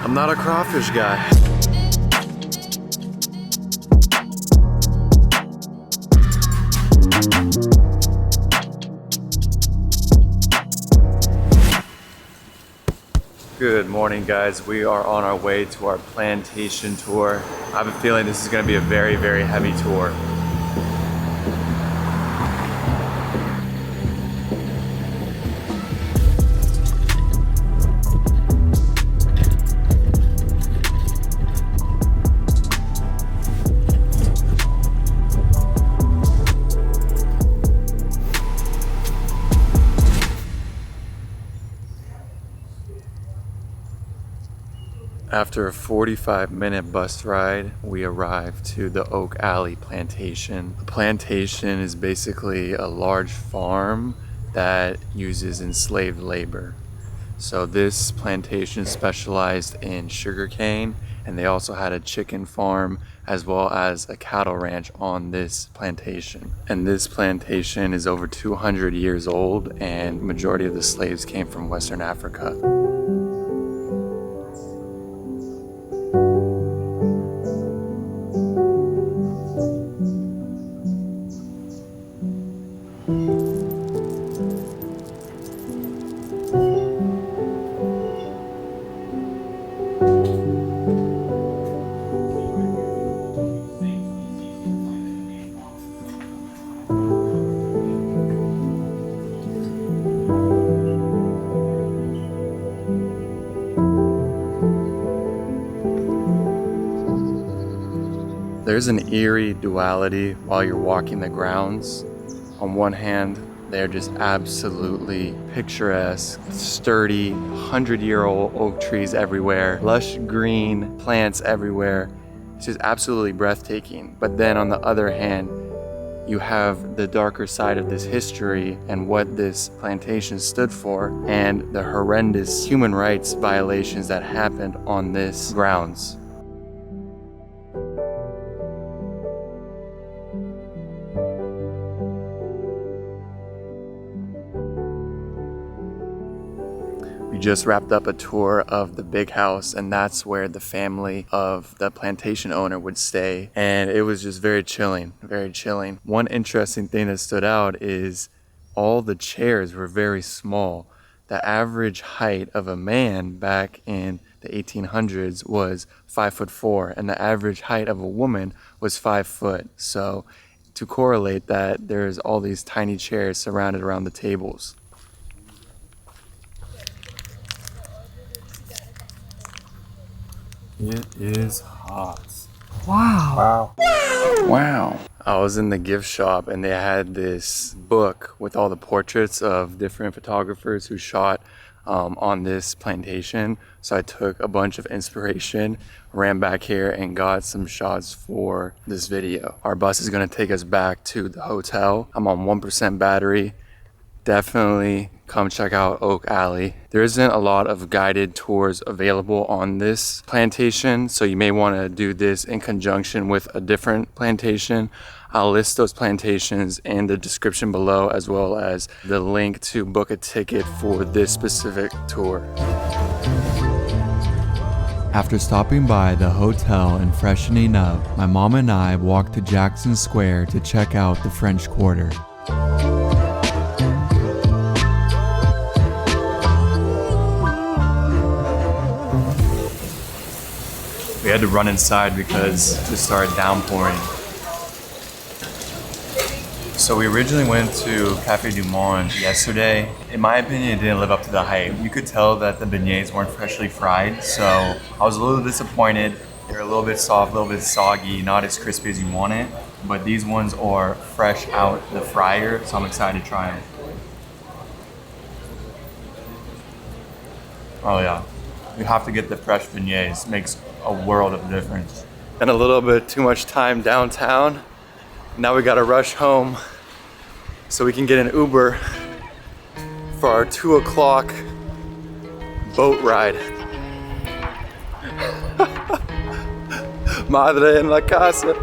I'm not a crawfish guy. Good morning, guys. We are on our way to our plantation tour. I have a feeling this is going to be a very, very heavy tour. After a 45-minute bus ride, we arrived to the Oak Alley Plantation. A plantation is basically a large farm that uses enslaved labor. So this plantation specialized in sugarcane, and they also had a chicken farm as well as a cattle ranch on this plantation. And this plantation is over 200 years old, and majority of the slaves came from Western Africa. There's an eerie duality while you're walking the grounds. On one hand, they're just absolutely picturesque, sturdy, 100-year-old oak trees everywhere, lush green plants everywhere. It's just absolutely breathtaking. But then on the other hand, you have the darker side of this history and what this plantation stood for and the horrendous human rights violations that happened on this grounds. We just wrapped up a tour of the big house, and that's where the family of the plantation owner would stay. And it was just very chilling, very chilling. One interesting thing that stood out is all the chairs were very small. The average height of a man back in the 1800s was 5'4", and the average height of a woman was 5 foot. So to correlate that, there's all these tiny chairs surrounded around the tables. It is hot. Wow. Wow. I was in the gift shop and they had this book with all the portraits of different photographers who shot on this plantation. So I took a bunch of inspiration, ran back here and got some shots for this video. Our bus is going to take us back to the hotel. I'm on 1% battery. Definitely come check out Oak Alley. There isn't a lot of guided tours available on this plantation, so you may want to do this in conjunction with a different plantation. I'll list those plantations in the description below, as well as the link to book a ticket for this specific tour. After stopping by the hotel and freshening up, my mom and I walked to Jackson Square to check out the French Quarter. We had to run inside because it started downpouring. So we originally went to Cafe Du Monde yesterday. In my opinion, it didn't live up to the hype. You could tell that the beignets weren't freshly fried, so I was a little disappointed. They're a little bit soft, a little bit soggy, not as crispy as you want it. But these ones are fresh out the fryer, so I'm excited to try them. Oh yeah, you have to get the fresh beignets. It makes a world of difference. And a little bit too much time downtown. Now we gotta rush home so we can get an Uber for our 2 o'clock boat ride. Madre en la casa.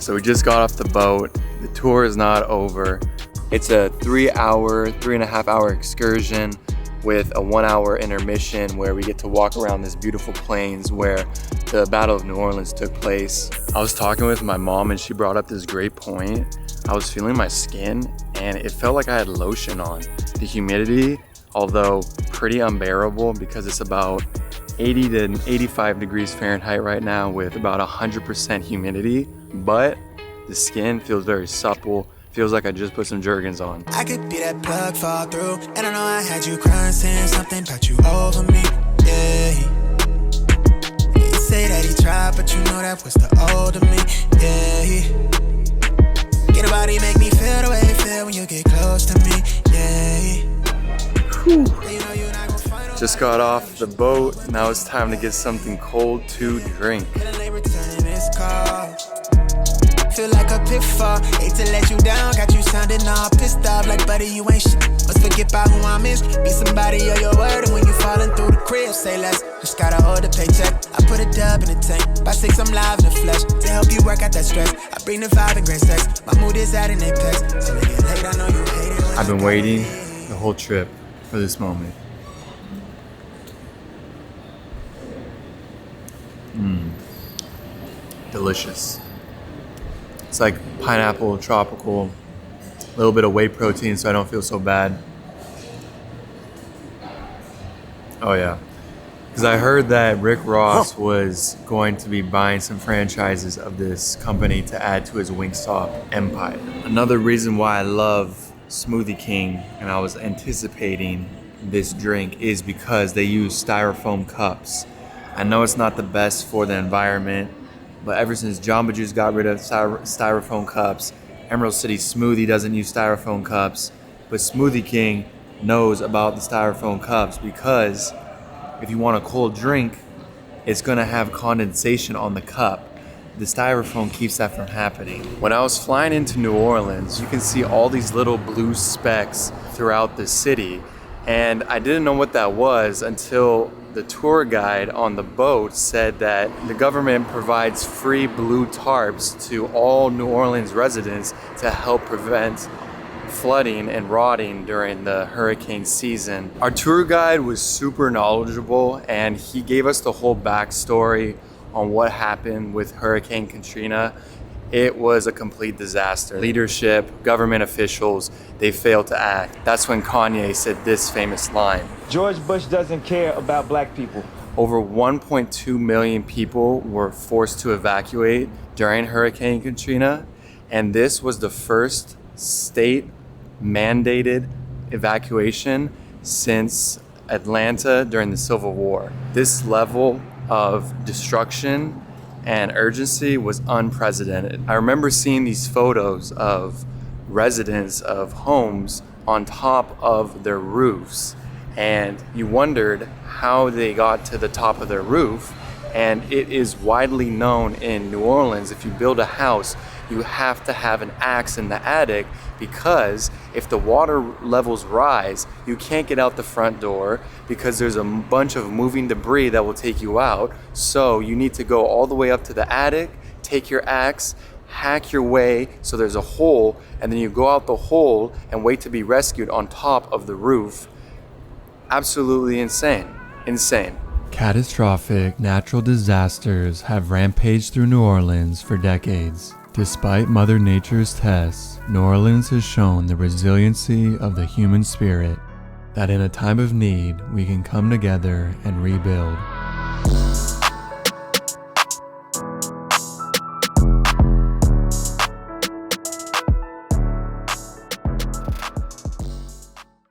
So we just got off the boat. The tour is not over. It's a 3.5 hour excursion with a 1-hour intermission where we get to walk around this beautiful plains where the Battle of New Orleans took place. I was talking with my mom and she brought up this great point. I was feeling my skin and it felt like I had lotion on. The humidity, although pretty unbearable because it's about 80 to 85 degrees Fahrenheit right now with about 100% humidity, but the skin feels very supple. Feels like I just put some Jergens on. I could be that plug fall through, and I know I had you crying, saying something about you over me. Yeah. You say that he tried, but you know that was the old of me. Yeah. Get a body, make me feel the way you feel when you get close to me. Yeah. Just got off the boat. Now it's time to get something cold to drink. Feel like a pitfall, hate to let you down. Got you sounding all pissed off like buddy, you ain't shit. Must forget about who I miss. Be somebody of your word, and when you falling through the crib, say less. Just gotta hold the paycheck. I put a dub in the tank. By 6, I'm live in the flesh. To help you work out that stress, I bring the vibe and great sex. My mood is at an apex. So nigga late, I know you hate it. I've been waiting the whole trip for this moment. Delicious. It's like pineapple, tropical, a little bit of whey protein so I don't feel so bad. Oh yeah. Because I heard that Rick Ross was going to be buying some franchises of this company to add to his Wingstop empire. Another reason why I love Smoothie King and I was anticipating this drink is because they use styrofoam cups. I know it's not the best for the environment, but ever since Jamba Juice got rid of styrofoam cups, Emerald City Smoothie doesn't use styrofoam cups, but Smoothie King knows about the styrofoam cups because if you want a cold drink, it's gonna have condensation on the cup. The styrofoam keeps that from happening. When I was flying into New Orleans, you can see all these little blue specks throughout the city, and I didn't know what that was until the tour guide on the boat said that the government provides free blue tarps to all New Orleans residents to help prevent flooding and rotting during the hurricane season. Our tour guide was super knowledgeable and he gave us the whole backstory on what happened with Hurricane Katrina. It was a complete disaster. Leadership, government officials, they failed to act. That's when Kanye said this famous line. George Bush doesn't care about black people. Over 1.2 million people were forced to evacuate during Hurricane Katrina, and this was the first state-mandated evacuation since Atlanta during the Civil War. This level of destruction and urgency was unprecedented. I remember seeing these photos of residents of homes on top of their roofs, and you wondered how they got to the top of their roof. And it is widely known in New Orleans, if you build a house, you have to have an axe in the attic, because if the water levels rise, you can't get out the front door because there's a bunch of moving debris that will take you out. So you need to go all the way up to the attic, take your axe, hack your way so there's a hole, and then you go out the hole and wait to be rescued on top of the roof. Absolutely insane. Insane. Catastrophic natural disasters have rampaged through New Orleans for decades. Despite Mother Nature's tests, New Orleans has shown the resiliency of the human spirit, that in a time of need, we can come together and rebuild.